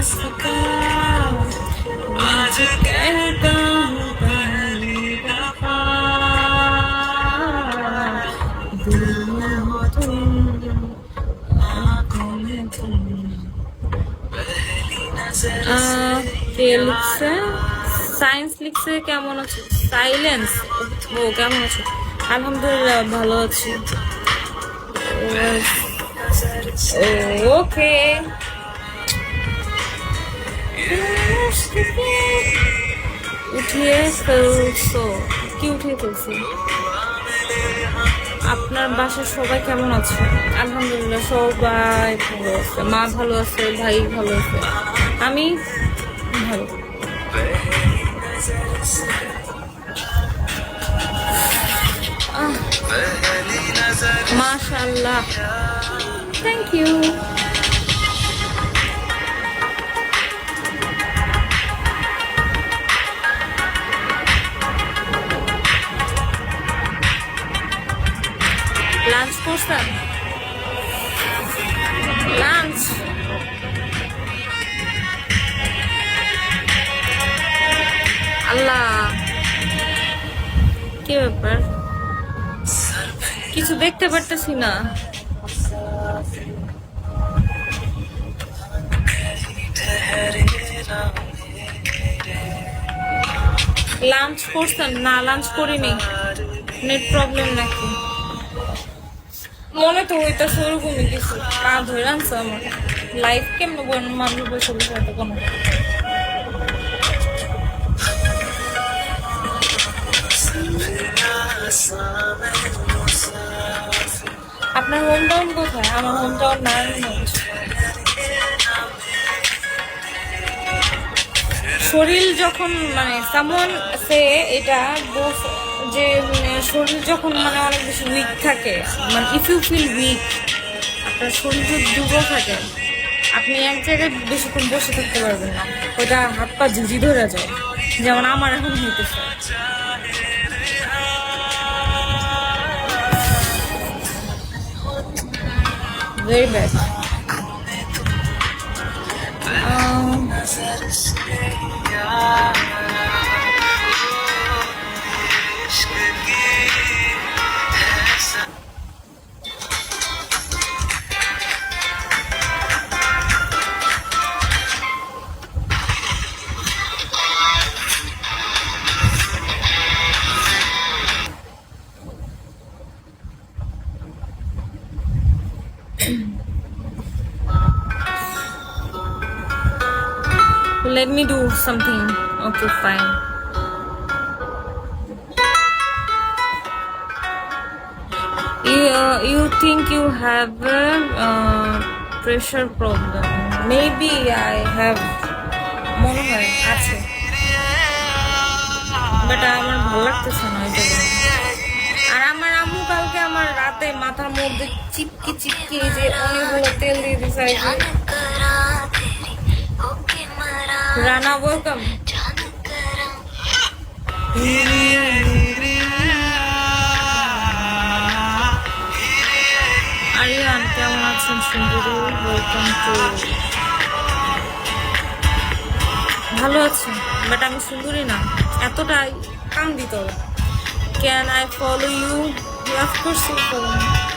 सका आज कहता हूँ पहली दफा दिल में हो तुम आँखों में तुम पहली नजर কে লিখছে সায়েন্স লিখছে কেমন আছো সাইলেন্স ও কেমন আছো আলহামদুলিল্লাহ ভালো আছি ওকে উঠিয়ে ফেলছো কি উঠিয়ে ফেলছি আপনার বাসার সবাই কেমন আছে আলহামদুলিল্লাহ সবাই ভালো আছে মা ভালো আছে ভাই ভালো আছে আমি ভালো মাশাআল্লাহ থ্যাংক ইউ লাঞ্চ করছেন লাঞ্চ আল্লাহ কি ব্যাপার কিছু দেখতে পারতেছি না লাঞ্চ করছেন না লাঞ্চ করিনি নেট প্রবলেম নাকি মনে তো হইতেছে ওরকমই কিছু পা ধরে আনছে আমার লাইফ কেমন মানুষ বসে বসে হয়তো কোনো আপনার হোম টাউন কোথায় আমার হোম টাউন নারায়ণগঞ্জ শরীর যখন মানে সামন সে এটা যে শরীর যখন মানে অনেক বেশি উইক থাকে মানে ইফ ইউ ফিল উইক আপনার শরীর যদি দুর্বল থাকে আপনি এক জায়গায় বেশিক্ষণ বসে থাকতে পারবেন না ওটা হাত পা ঝুঁঝি ধরে যায় যেমন আমার এখন হইতেছে very bad Let me do something. Okay, fine. You think you have a pressure problem? Maybe I have. মনে হয় আছে বাট আমার ভালো লাগতেছে না এটা আর আমার আম্মু কালকে আমার রাতে মাথার মধ্যে চিপকি চিপকি যে অনেকগুলো তেল দিয়ে দিয়েছে রানা ওয়েলকাম আরিয়ান কেমন আছেন সুন্দরী ওয়েলকাম টু ভালো আছি বাট আমি সুন্দরী না এতটাই কাম দিতে হবে can I follow you of course you follow me